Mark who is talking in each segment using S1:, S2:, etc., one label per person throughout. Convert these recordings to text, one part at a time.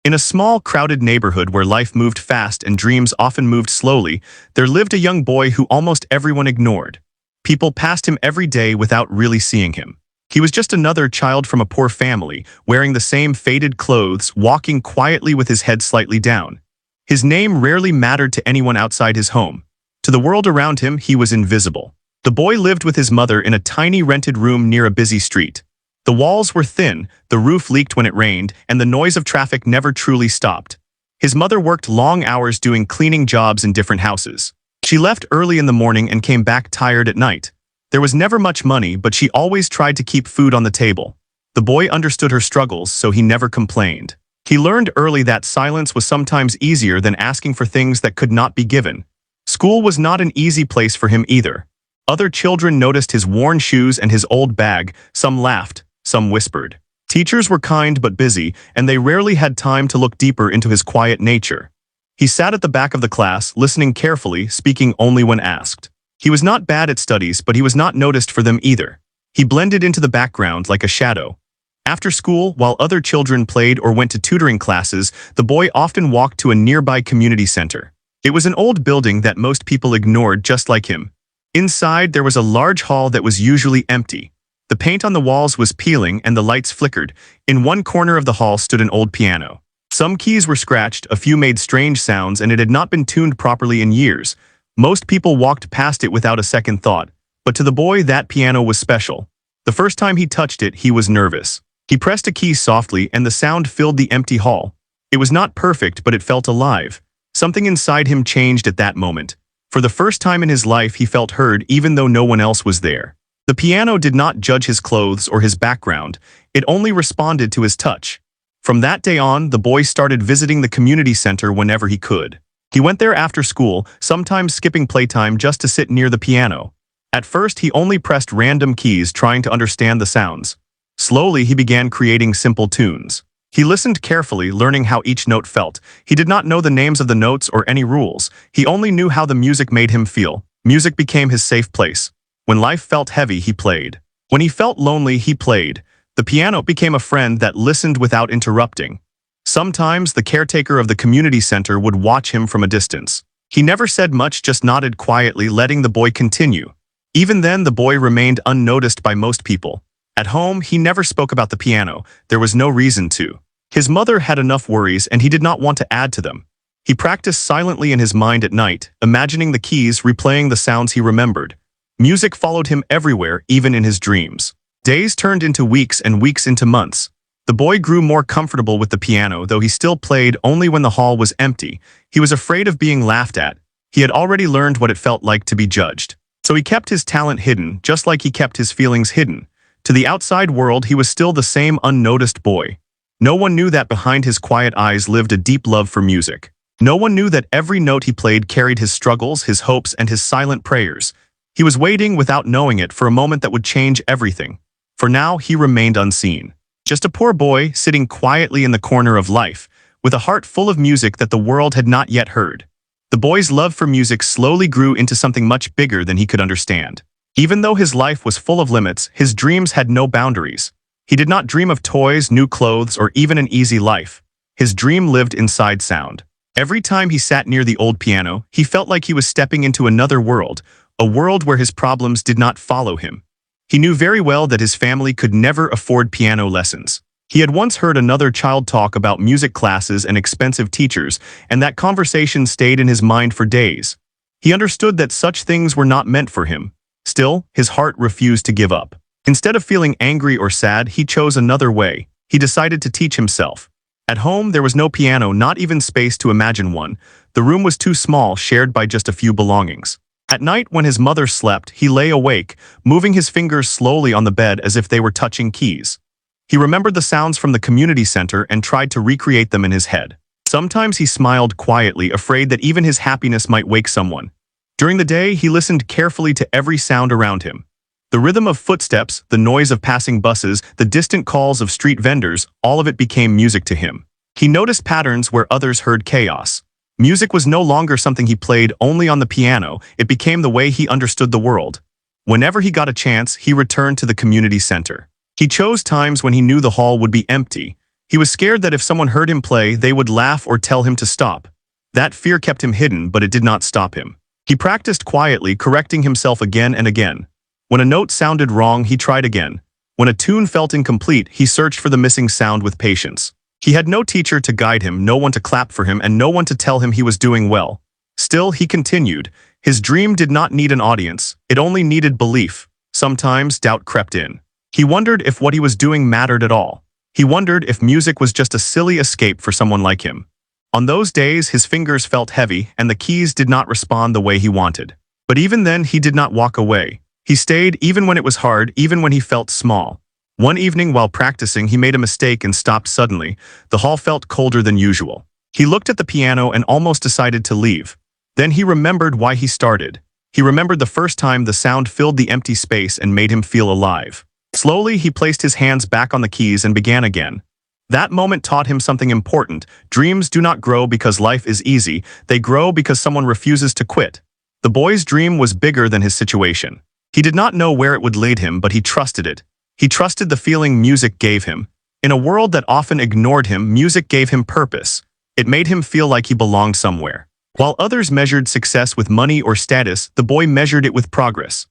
S1: In a small, crowded neighborhood where life moved fast and dreams often moved slowly, there lived a young boy who almost everyone ignored. People passed him every day without really seeing him. He was just another child from a poor family, wearing the same faded clothes, walking quietly with his head slightly down. His name rarely mattered to anyone outside his home. To the world around him, he was invisible. The boy lived with his mother in a tiny rented room near a busy street. The walls were thin, the roof leaked when it rained, and the noise of traffic never truly stopped. His mother worked long hours doing cleaning jobs in different houses. She left early in the morning and came back tired at night. There was never much money, but she always tried to keep food on the table. The boy understood her struggles, so he never complained. He learned early that silence was sometimes easier than asking for things that could not be given. School was not an easy place for him either. Other children noticed his worn shoes and his old bag. Some laughed, some whispered. Teachers were kind but busy, and they rarely had time to look deeper into his quiet nature. He sat at the back of the class, listening carefully, speaking only when asked. He was not bad at studies, but he was not noticed for them either. He blended into the background like a shadow. After school, while other children played or went to tutoring classes, the boy often walked to a nearby community center. It was an old building that most people ignored, just like him. Inside, there was a large hall that was usually empty. The paint on the walls was peeling and the lights flickered. In one corner of the hall stood an old piano. Some keys were scratched, a few made strange sounds, and it had not been tuned properly in years. Most people walked past it without a second thought, but to the boy that piano was special. The first time he touched it, he was nervous. He pressed a key softly and the sound filled the empty hall. It was not perfect, but it felt alive. Something inside him changed at that moment. For the first time in his life, he felt heard even though no one else was there. The piano did not judge his clothes or his background. It only responded to his touch. From that day on, the boy started visiting the community center whenever he could. He went there after school, sometimes skipping playtime just to sit near the piano. At first, he only pressed random keys, trying to understand the sounds. Slowly, he began creating simple tunes. He listened carefully, learning how each note felt. He did not know the names of the notes or any rules. He only knew how the music made him feel. Music became his safe place. When life felt heavy, he played. When he felt lonely, he played. The piano became a friend that listened without interrupting. Sometimes, the caretaker of the community center would watch him from a distance. He never said much, just nodded quietly, letting the boy continue. Even then, the boy remained unnoticed by most people. At home, he never spoke about the piano. There was no reason to. His mother had enough worries, and he did not want to add to them. He practiced silently in his mind at night, imagining the keys, replaying the sounds he remembered. Music followed him everywhere, even in his dreams. Days turned into weeks and weeks into months. The boy grew more comfortable with the piano, though he still played only when the hall was empty. He was afraid of being laughed at. He had already learned what it felt like to be judged. So he kept his talent hidden, just like he kept his feelings hidden. To the outside world, he was still the same unnoticed boy. No one knew that behind his quiet eyes lived a deep love for music. No one knew that every note he played carried his struggles, his hopes, and his silent prayers. He was waiting, without knowing it, for a moment that would change everything. For now, he remained unseen. Just a poor boy, sitting quietly in the corner of life, with a heart full of music that the world had not yet heard. The boy's love for music slowly grew into something much bigger than he could understand. Even though his life was full of limits, his dreams had no boundaries. He did not dream of toys, new clothes, or even an easy life. His dream lived inside sound. Every time he sat near the old piano, he felt like he was stepping into another world, a world where his problems did not follow him. He knew very well that his family could never afford piano lessons. He had once heard another child talk about music classes and expensive teachers, and that conversation stayed in his mind for days. He understood that such things were not meant for him. Still, his heart refused to give up. Instead of feeling angry or sad, he chose another way. He decided to teach himself. At home, there was no piano, not even space to imagine one. The room was too small, shared by just a few belongings. At night, when his mother slept, he lay awake, moving his fingers slowly on the bed as if they were touching keys. He remembered the sounds from the community center and tried to recreate them in his head. Sometimes he smiled quietly, afraid that even his happiness might wake someone. During the day, he listened carefully to every sound around him. The rhythm of footsteps, the noise of passing buses, the distant calls of street vendors, all of it became music to him. He noticed patterns where others heard chaos. Music was no longer something he played only on the piano, it became the way he understood the world. Whenever he got a chance, he returned to the community center. He chose times when he knew the hall would be empty. He was scared that if someone heard him play, they would laugh or tell him to stop. That fear kept him hidden, but it did not stop him. He practiced quietly, correcting himself again and again. When a note sounded wrong, he tried again. When a tune felt incomplete, he searched for the missing sound with patience. He had no teacher to guide him, no one to clap for him, and no one to tell him he was doing well. Still, he continued. His dream did not need an audience, it only needed belief. Sometimes doubt crept in. He wondered if what he was doing mattered at all. He wondered if music was just a silly escape for someone like him. On those days, his fingers felt heavy and the keys did not respond the way he wanted. But even then, he did not walk away. He stayed even when it was hard, even when he felt small. One evening while practicing, he made a mistake and stopped suddenly. The hall felt colder than usual. He looked at the piano and almost decided to leave. Then he remembered why he started. He remembered the first time the sound filled the empty space and made him feel alive. Slowly, he placed his hands back on the keys and began again. That moment taught him something important. Dreams do not grow because life is easy. They grow because someone refuses to quit. The boy's dream was bigger than his situation. He did not know where it would lead him, but he trusted it. He trusted the feeling music gave him. In a world that often ignored him, music gave him purpose. It made him feel like he belonged somewhere. While others measured success with money or status, the boy measured it with progress.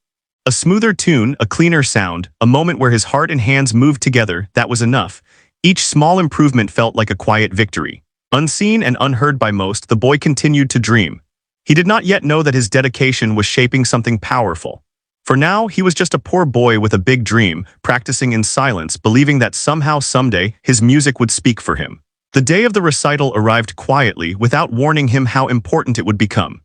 S1: A smoother tune, a cleaner sound, a moment where his heart and hands moved together, that was enough. Each small improvement felt like a quiet victory. Unseen and unheard by most, the boy continued to dream. He did not yet know that his dedication was shaping something powerful. For now, he was just a poor boy with a big dream, practicing in silence, believing that somehow, someday, his music would speak for him. The day of the recital arrived quietly, without warning him how important it would become.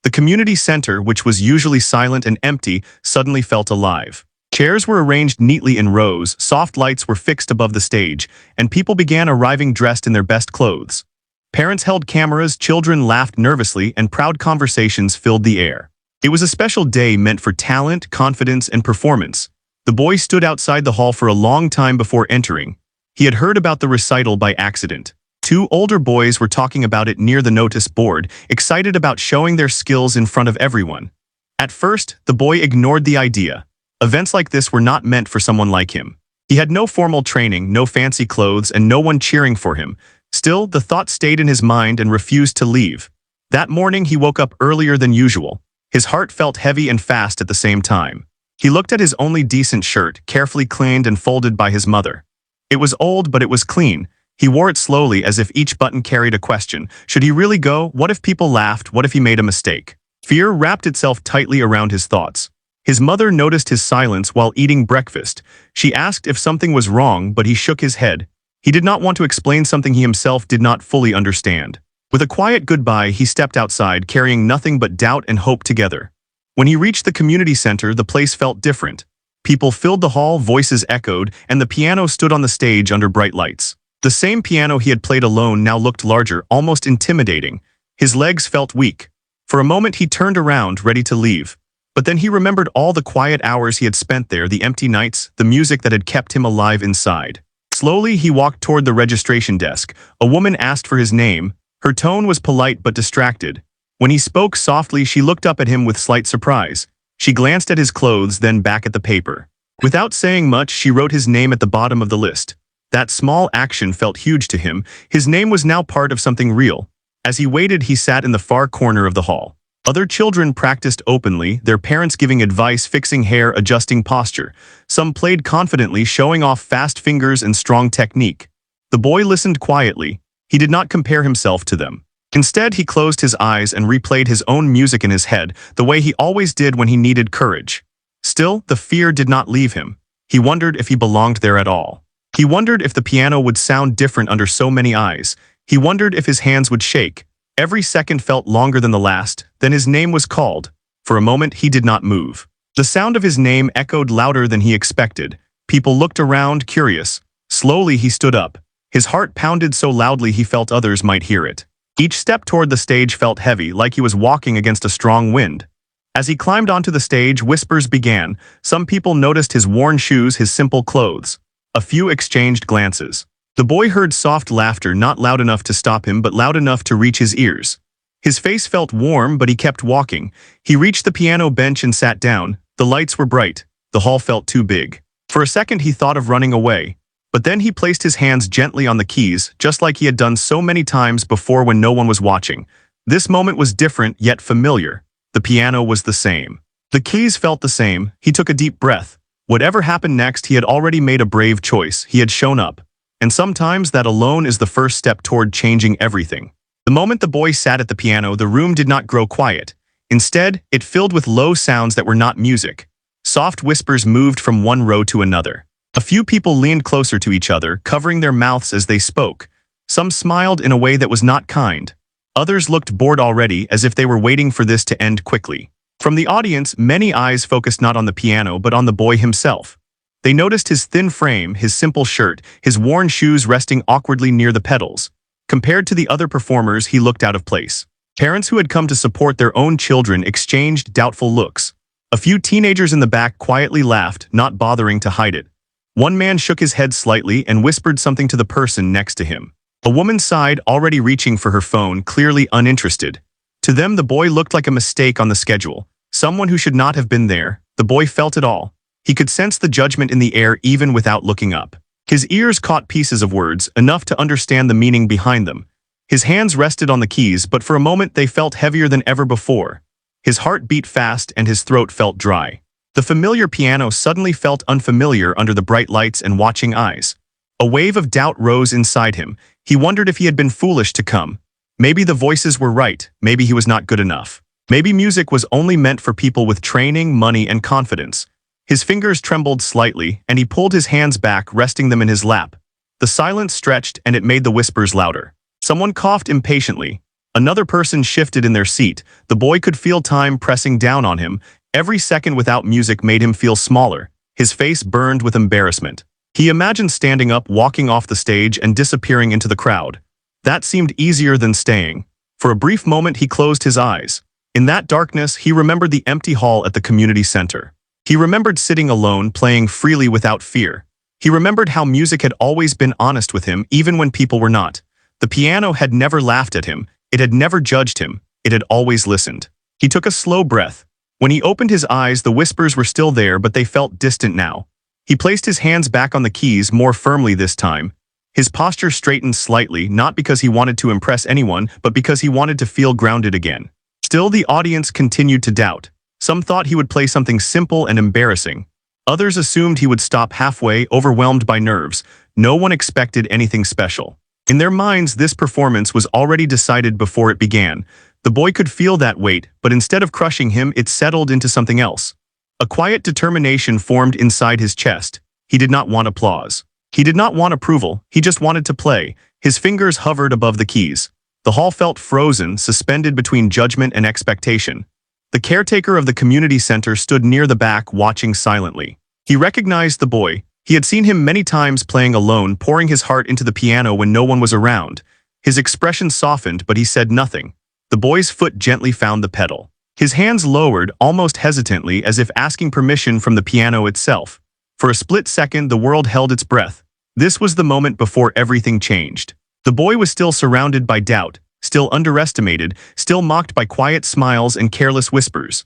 S1: The community center, which was usually silent and empty, suddenly felt alive. Chairs were arranged neatly in rows, soft lights were fixed above the stage, and people began arriving dressed in their best clothes. Parents held cameras, children laughed nervously, and proud conversations filled the air. It was a special day meant for talent, confidence, and performance. The boy stood outside the hall for a long time before entering. He had heard about the recital by accident. Two older boys were talking about it near the notice board, excited about showing their skills in front of everyone. At first, the boy ignored the idea. Events like this were not meant for someone like him. He had no formal training, no fancy clothes, and no one cheering for him. Still, the thought stayed in his mind and refused to leave. That morning, he woke up earlier than usual. His heart felt heavy and fast at the same time. He looked at his only decent shirt, carefully cleaned and folded by his mother. It was old, but it was clean. He wore it slowly, as if each button carried a question. Should he really go? What if people laughed? What if he made a mistake? Fear wrapped itself tightly around his thoughts. His mother noticed his silence while eating breakfast. She asked if something was wrong, but he shook his head. He did not want to explain something he himself did not fully understand. With a quiet goodbye, he stepped outside, carrying nothing but doubt and hope together. When he reached the community center, the place felt different. People filled the hall, voices echoed, and the piano stood on the stage under bright lights. The same piano he had played alone now looked larger, almost intimidating. His legs felt weak. For a moment he turned around, ready to leave. But then he remembered all the quiet hours he had spent there, the empty nights, the music that had kept him alive inside. Slowly he walked toward the registration desk. A woman asked for his name. Her tone was polite but distracted. When he spoke softly, she looked up at him with slight surprise. She glanced at his clothes, then back at the paper. Without saying much, she wrote his name at the bottom of the list. That small action felt huge to him. His name was now part of something real. As he waited, he sat in the far corner of the hall. Other children practiced openly, their parents giving advice, fixing hair, adjusting posture. Some played confidently, showing off fast fingers and strong technique. The boy listened quietly. He did not compare himself to them. Instead, he closed his eyes and replayed his own music in his head, the way he always did when he needed courage. Still, the fear did not leave him. He wondered if he belonged there at all. He wondered if the piano would sound different under so many eyes. He wondered if his hands would shake. Every second felt longer than the last. Then his name was called. For a moment, he did not move. The sound of his name echoed louder than he expected. People looked around, curious. Slowly, he stood up. His heart pounded so loudly he felt others might hear it. Each step toward the stage felt heavy, like he was walking against a strong wind. As he climbed onto the stage, whispers began. Some people noticed his worn shoes, his simple clothes. A few exchanged glances. The boy heard soft laughter, not loud enough to stop him, but loud enough to reach his ears. His face felt warm, but he kept walking. He reached the piano bench and sat down. The lights were bright. The hall felt too big. For a second, he thought of running away. But then he placed his hands gently on the keys, just like he had done so many times before when no one was watching. This moment was different yet familiar. The piano was the same. The keys felt the same. He took a deep breath. Whatever happened next, he had already made a brave choice. He had shown up. And sometimes that alone is the first step toward changing everything. The moment the boy sat at the piano, the room did not grow quiet. Instead, it filled with low sounds that were not music. Soft whispers moved from one row to another. A few people leaned closer to each other, covering their mouths as they spoke. Some smiled in a way that was not kind. Others looked bored already, as if they were waiting for this to end quickly. From the audience, many eyes focused not on the piano but on the boy himself. They noticed his thin frame, his simple shirt, his worn shoes resting awkwardly near the pedals. Compared to the other performers, he looked out of place. Parents who had come to support their own children exchanged doubtful looks. A few teenagers in the back quietly laughed, not bothering to hide it. One man shook his head slightly and whispered something to the person next to him. A woman sighed, already reaching for her phone, clearly uninterested. To them, the boy looked like a mistake on the schedule, someone who should not have been there. The boy felt it all. He could sense the judgment in the air even without looking up. His ears caught pieces of words, enough to understand the meaning behind them. His hands rested on the keys, but for a moment they felt heavier than ever before. His heart beat fast and his throat felt dry. The familiar piano suddenly felt unfamiliar under the bright lights and watching eyes. A wave of doubt rose inside him. He wondered if he had been foolish to come. Maybe the voices were right. Maybe he was not good enough. Maybe music was only meant for people with training, money, and confidence. His fingers trembled slightly, and he pulled his hands back, resting them in his lap. The silence stretched, and it made the whispers louder. Someone coughed impatiently. Another person shifted in their seat. The boy could feel time pressing down on him. Every second without music made him feel smaller. His face burned with embarrassment. He imagined standing up, walking off the stage, and disappearing into the crowd. That seemed easier than staying. For a brief moment, he closed his eyes. In that darkness, he remembered the empty hall at the community center. He remembered sitting alone, playing freely without fear. He remembered how music had always been honest with him, even when people were not. The piano had never laughed at him. It had never judged him. It had always listened. He took a slow breath. When he opened his eyes, the whispers were still there, but they felt distant now. He placed his hands back on the keys more firmly this time. His posture straightened slightly, not because he wanted to impress anyone, but because he wanted to feel grounded again. Still, the audience continued to doubt. Some thought he would play something simple and embarrassing. Others assumed he would stop halfway, overwhelmed by nerves. No one expected anything special. In their minds, this performance was already decided before it began. The boy could feel that weight, but instead of crushing him, it settled into something else. A quiet determination formed inside his chest. He did not want applause. He did not want approval. He just wanted to play. His fingers hovered above the keys. The hall felt frozen, suspended between judgment and expectation. The caretaker of the community center stood near the back, watching silently. He recognized the boy. He had seen him many times playing alone, pouring his heart into the piano when no one was around. His expression softened, but he said nothing. The boy's foot gently found the pedal. His hands lowered, almost hesitantly, as if asking permission from the piano itself. For a split second, the world held its breath. This was the moment before everything changed. The boy was still surrounded by doubt, still underestimated, still mocked by quiet smiles and careless whispers.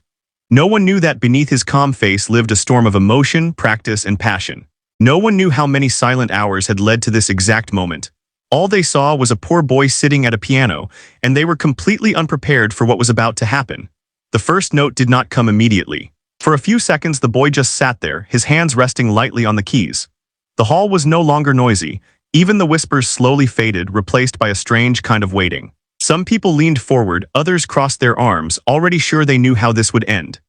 S1: No one knew that beneath his calm face lived a storm of emotion, practice, and passion. No one knew how many silent hours had led to this exact moment. All they saw was a poor boy sitting at a piano, and they were completely unprepared for what was about to happen. The first note did not come immediately. For a few seconds, the boy just sat there, his hands resting lightly on the keys. The hall was no longer noisy. Even the whispers slowly faded, replaced by a strange kind of waiting. Some people leaned forward, others crossed their arms, already sure they knew how this would end.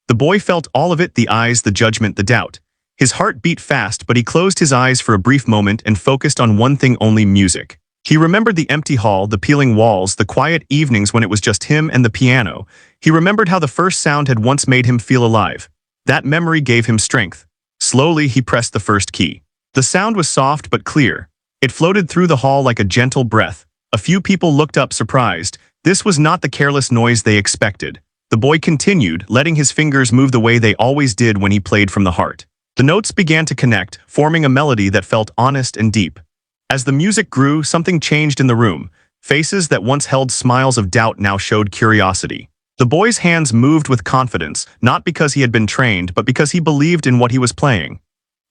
S1: The boy felt all of it, the eyes, the judgment, the doubt. His heart beat fast, but he closed his eyes for a brief moment and focused on one thing only: music. He remembered the empty hall, the peeling walls, the quiet evenings when it was just him and the piano. He remembered how the first sound had once made him feel alive. That memory gave him strength. Slowly, he pressed the first key. The sound was soft but clear. It floated through the hall like a gentle breath. A few people looked up, surprised. This was not the careless noise they expected. The boy continued, letting his fingers move the way they always did when he played from the heart. The notes began to connect, forming a melody that felt honest and deep. As the music grew, something changed in the room. Faces that once held smiles of doubt now showed curiosity. The boy's hands moved with confidence, not because he had been trained, but because he believed in what he was playing.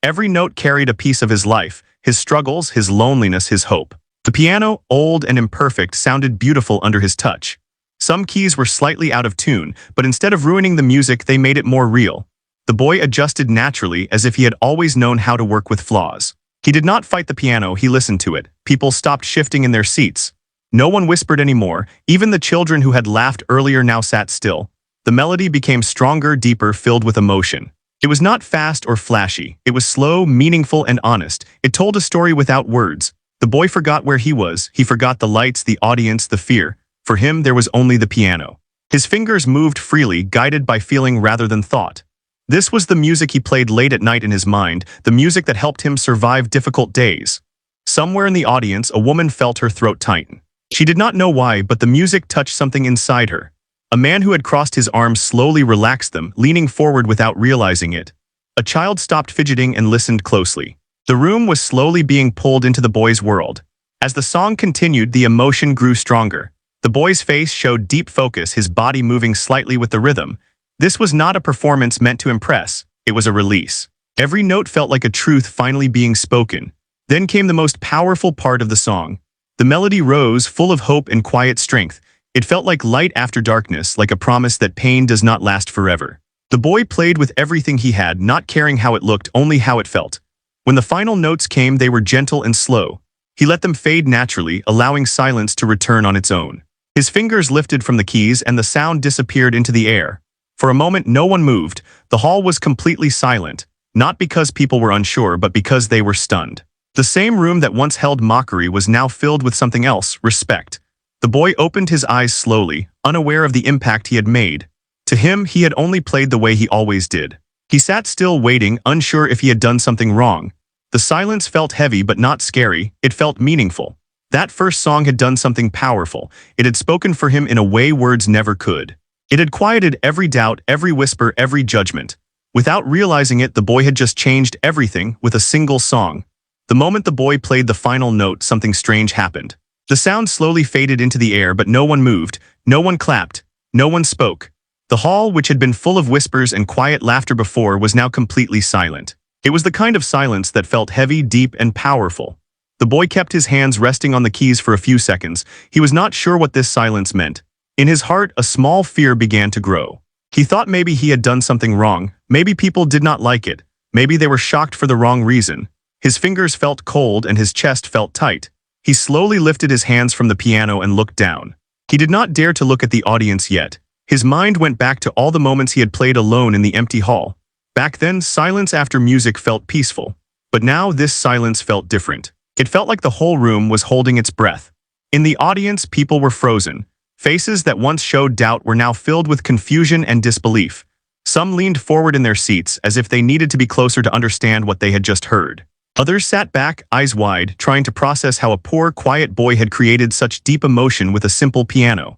S1: Every note carried a piece of his life, his struggles, his loneliness, his hope. The piano, old and imperfect, sounded beautiful under his touch. Some keys were slightly out of tune, but instead of ruining the music, they made it more real. The boy adjusted naturally, as if he had always known how to work with flaws. He did not fight the piano, he listened to it. People stopped shifting in their seats. No one whispered anymore. Even the children who had laughed earlier now sat still. The melody became stronger, deeper, filled with emotion. It was not fast or flashy. It was slow, meaningful, and honest. It told a story without words. The boy forgot where he was. He forgot the lights, the audience, the fear. For him, there was only the piano. His fingers moved freely, guided by feeling rather than thought. This was the music he played late at night in his mind, the music that helped him survive difficult days. Somewhere in the audience, a woman felt her throat tighten. She did not know why, but the music touched something inside her. A man who had crossed his arms slowly relaxed them, leaning forward without realizing it. A child stopped fidgeting and listened closely. The room was slowly being pulled into the boy's world. As the song continued, the emotion grew stronger. The boy's face showed deep focus, his body moving slightly with the rhythm. This was not a performance meant to impress. It was a release. Every note felt like a truth finally being spoken. Then came the most powerful part of the song. The melody rose, full of hope and quiet strength. It felt like light after darkness, like a promise that pain does not last forever. The boy played with everything he had, not caring how it looked, only how it felt. When the final notes came, they were gentle and slow. He let them fade naturally, allowing silence to return on its own. His fingers lifted from the keys and the sound disappeared into the air. For a moment, no one moved. The hall was completely silent, not because people were unsure, but because they were stunned. The same room that once held mockery was now filled with something else, respect. The boy opened his eyes slowly, unaware of the impact he had made. To him, he had only played the way he always did. He sat still waiting, unsure if he had done something wrong. The silence felt heavy but not scary, it felt meaningful. That first song had done something powerful. It had spoken for him in a way words never could. It had quieted every doubt, every whisper, every judgment. Without realizing it, the boy had just changed everything with a single song. The moment the boy played the final note, something strange happened. The sound slowly faded into the air, but no one moved, no one clapped, no one spoke. The hall, which had been full of whispers and quiet laughter before, was now completely silent. It was the kind of silence that felt heavy, deep, and powerful. The boy kept his hands resting on the keys for a few seconds. He was not sure what this silence meant. In his heart, a small fear began to grow. He thought maybe he had done something wrong. Maybe people did not like it. Maybe they were shocked for the wrong reason. His fingers felt cold and his chest felt tight. He slowly lifted his hands from the piano and looked down. He did not dare to look at the audience yet. His mind went back to all the moments he had played alone in the empty hall. Back then, silence after music felt peaceful. But now this silence felt different. It felt like the whole room was holding its breath. In the audience, people were frozen. Faces that once showed doubt were now filled with confusion and disbelief. Some leaned forward in their seats as if they needed to be closer to understand what they had just heard. Others sat back, eyes wide, trying to process how a poor, quiet boy had created such deep emotion with a simple piano.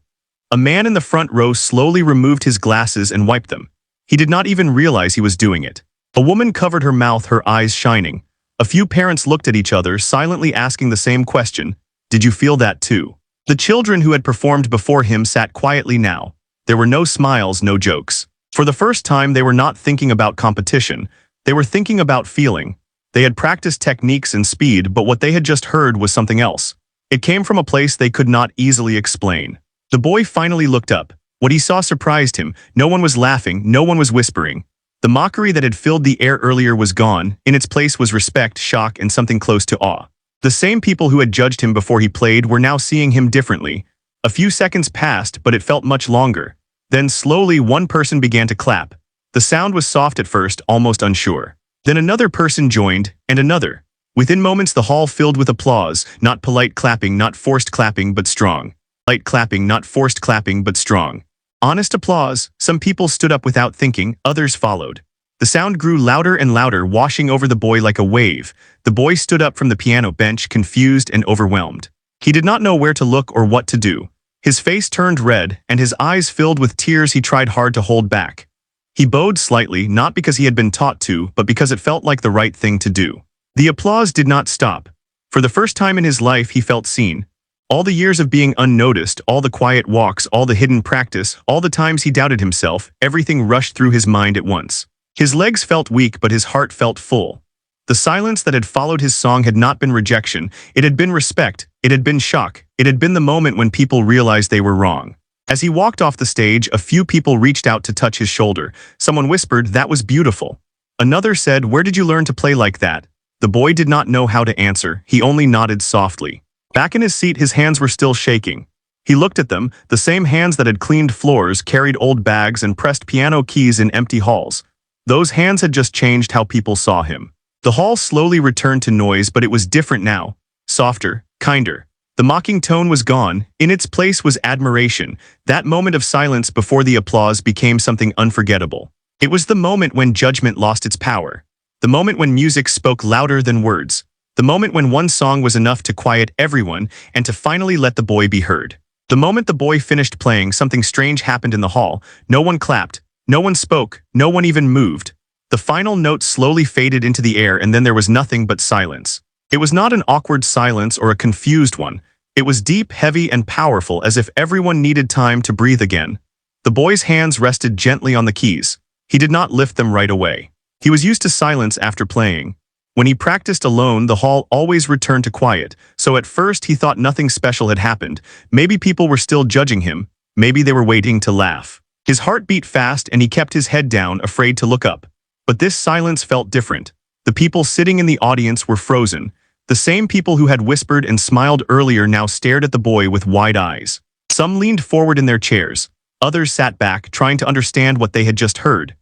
S1: A man in the front row slowly removed his glasses and wiped them. He did not even realize he was doing it. A woman covered her mouth, her eyes shining. A few parents looked at each other, silently asking the same question. Did you feel that too? The children who had performed before him sat quietly now. There were no smiles, no jokes. For the first time, they were not thinking about competition. They were thinking about feeling. They had practiced techniques and speed, but what they had just heard was something else. It came from a place they could not easily explain. The boy finally looked up. What he saw surprised him. No one was laughing, no one was whispering. The mockery that had filled the air earlier was gone. In its place was respect, shock, and something close to awe. The same people who had judged him before he played were now seeing him differently. A few seconds passed, but it felt much longer. Then slowly one person began to clap. The sound was soft at first, almost unsure. Then another person joined, and another. Within moments the hall filled with applause, not polite clapping, not forced clapping, but strong. Light clapping, not forced clapping, but strong. Honest applause. Some people stood up without thinking, others followed. The sound grew louder and louder, washing over the boy like a wave. The boy stood up from the piano bench, confused and overwhelmed. He did not know where to look or what to do. His face turned red, and his eyes filled with tears he tried hard to hold back. He bowed slightly, not because he had been taught to, but because it felt like the right thing to do. The applause did not stop. For the first time in his life, he felt seen. All the years of being unnoticed, all the quiet walks, all the hidden practice, all the times he doubted himself, everything rushed through his mind at once. His legs felt weak, but his heart felt full. The silence that had followed his song had not been rejection, it had been respect, it had been shock, it had been the moment when people realized they were wrong. As he walked off the stage, a few people reached out to touch his shoulder. Someone whispered, "That was beautiful." Another said, "Where did you learn to play like that?" The boy did not know how to answer, he only nodded softly. Back in his seat, his hands were still shaking. He looked at them, the same hands that had cleaned floors, carried old bags, and pressed piano keys in empty halls. Those hands had just changed how people saw him. The hall slowly returned to noise, but it was different now. Softer, kinder. The mocking tone was gone. In its place was admiration. That moment of silence before the applause became something unforgettable. It was the moment when judgment lost its power. The moment when music spoke louder than words. The moment when one song was enough to quiet everyone and to finally let the boy be heard. The moment the boy finished playing, something strange happened in the hall. No one clapped. No one spoke. No one even moved. The final note slowly faded into the air, and then there was nothing but silence. It was not an awkward silence or a confused one. It was deep, heavy, and powerful, as if everyone needed time to breathe again. The boy's hands rested gently on the keys. He did not lift them right away. He was used to silence after playing. When he practiced alone, the hall always returned to quiet, so at first he thought nothing special had happened. Maybe people were still judging him. Maybe they were waiting to laugh. His heart beat fast and he kept his head down, afraid to look up. But this silence felt different. The people sitting in the audience were frozen. The same people who had whispered and smiled earlier now stared at the boy with wide eyes. Some leaned forward in their chairs. Others sat back, trying to understand what they had just heard.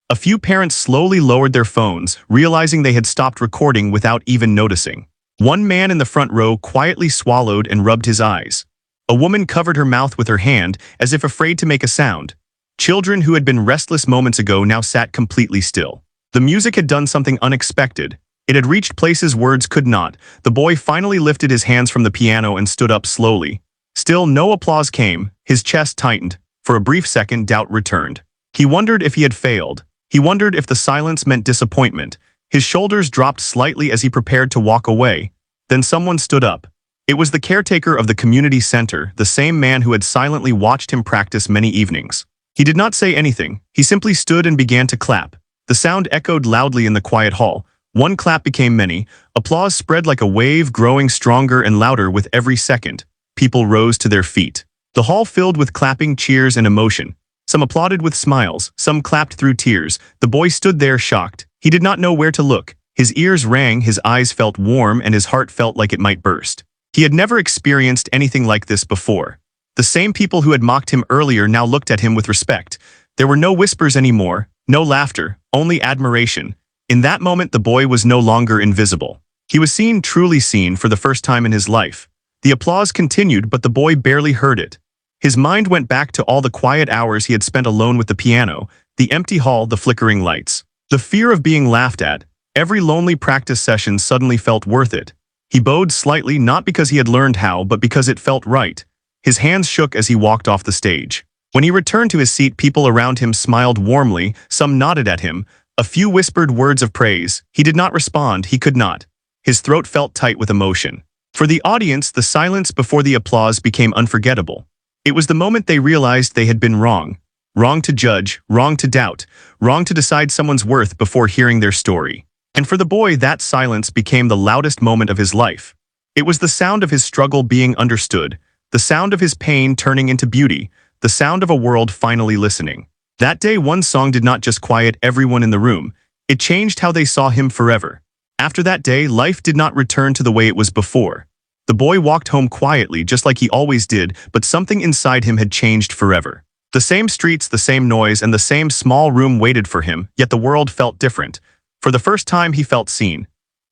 S1: A few parents slowly lowered their phones, realizing they had stopped recording without even noticing. One man in the front row quietly swallowed and rubbed his eyes. A woman covered her mouth with her hand, as if afraid to make a sound. Children who had been restless moments ago now sat completely still. The music had done something unexpected. It had reached places words could not. The boy finally lifted his hands from the piano and stood up slowly. Still no applause came. His chest tightened. For a brief second, doubt returned. He wondered if he had failed. He wondered if the silence meant disappointment. His shoulders dropped slightly as he prepared to walk away. Then someone stood up. It was the caretaker of the community center, the same man who had silently watched him practice many evenings. He did not say anything. He simply stood and began to clap. The sound echoed loudly in the quiet hall. One clap became many. Applause spread like a wave, growing stronger and louder with every second. People rose to their feet. The hall filled with clapping, cheers, and emotion. Some applauded with smiles, some clapped through tears. The boy stood there shocked. He did not know where to look. His ears rang, his eyes felt warm, and his heart felt like it might burst. He had never experienced anything like this before. The same people who had mocked him earlier now looked at him with respect. There were no whispers anymore, no laughter, only admiration. In that moment, the boy was no longer invisible. He was seen, truly seen, for the first time in his life. The applause continued, but the boy barely heard it. His mind went back to all the quiet hours he had spent alone with the piano, the empty hall, the flickering lights. The fear of being laughed at. Every lonely practice session suddenly felt worth it. He bowed slightly, not because he had learned how, but because it felt right. His hands shook as he walked off the stage. When he returned to his seat, people around him smiled warmly, some nodded at him, a few whispered words of praise. He did not respond, he could not. His throat felt tight with emotion. For the audience, the silence before the applause became unforgettable. It was the moment they realized they had been wrong. Wrong to judge, wrong to doubt, wrong to decide someone's worth before hearing their story. And for the boy, that silence became the loudest moment of his life. It was the sound of his struggle being understood, the sound of his pain turning into beauty, the sound of a world finally listening. That day, one song did not just quiet everyone in the room, it changed how they saw him forever. After that day, life did not return to the way it was before. The boy walked home quietly, just like he always did, but something inside him had changed forever. The same streets, the same noise, and the same small room waited for him, yet the world felt different. For the first time, he felt seen.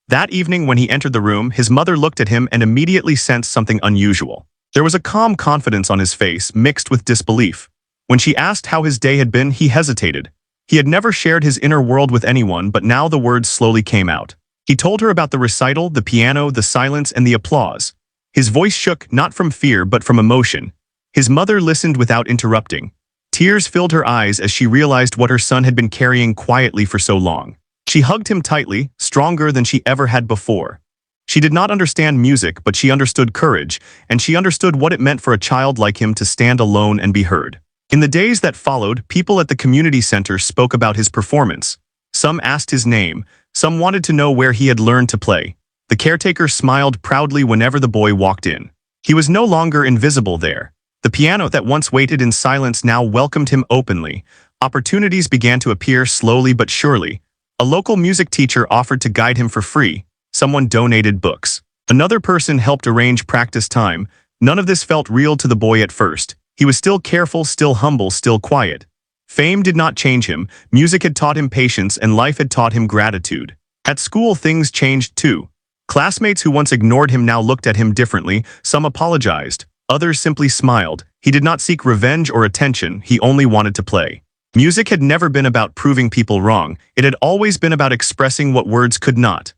S1: That evening, when he entered the room, his mother looked at him and immediately sensed something unusual. There was a calm confidence on his face, mixed with disbelief. When she asked how his day had been, he hesitated. He had never shared his inner world with anyone, but now the words slowly came out. He told her about the recital, the piano, the silence, and the applause. His voice shook, not from fear, but from emotion. His mother listened without interrupting. Tears filled her eyes as she realized what her son had been carrying quietly for so long. She hugged him tightly, stronger than she ever had before. She did not understand music, but she understood courage, and she understood what it meant for a child like him to stand alone and be heard. In the days that followed, people at the community center spoke about his performance. Some asked his name, Some wanted to know where he had learned to play. The caretaker smiled proudly whenever the boy walked in. He was no longer invisible there. The piano that once waited in silence now welcomed him openly. Opportunities began to appear slowly but surely. A local music teacher offered to guide him for free. Someone donated books. Another person helped arrange practice time. None of this felt real to the boy at first. He was still careful, still humble, still quiet. Fame did not change him. Music had taught him patience, and life had taught him gratitude. At school, things changed too. Classmates who once ignored him now looked at him differently. Some apologized. Others simply smiled. He did not seek revenge or attention. He only wanted to play. Music had never been about proving people wrong. It had always been about expressing what words could not.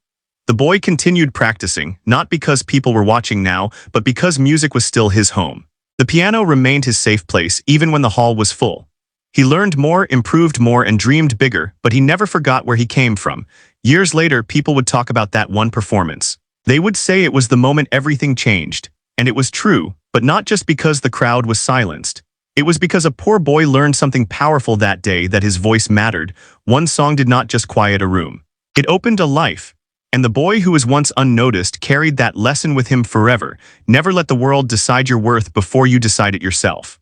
S1: The boy continued practicing, not because people were watching now, but because music was still his home. The piano remained his safe place even when the hall was full. He learned more, improved more, and dreamed bigger, but he never forgot where he came from. Years later, people would talk about that one performance. They would say it was the moment everything changed. And it was true, but not just because the crowd was silenced. It was because a poor boy learned something powerful that day, that his voice mattered. One song did not just quiet a room. It opened a life. And the boy who was once unnoticed carried that lesson with him forever. Never let the world decide your worth before you decide it yourself.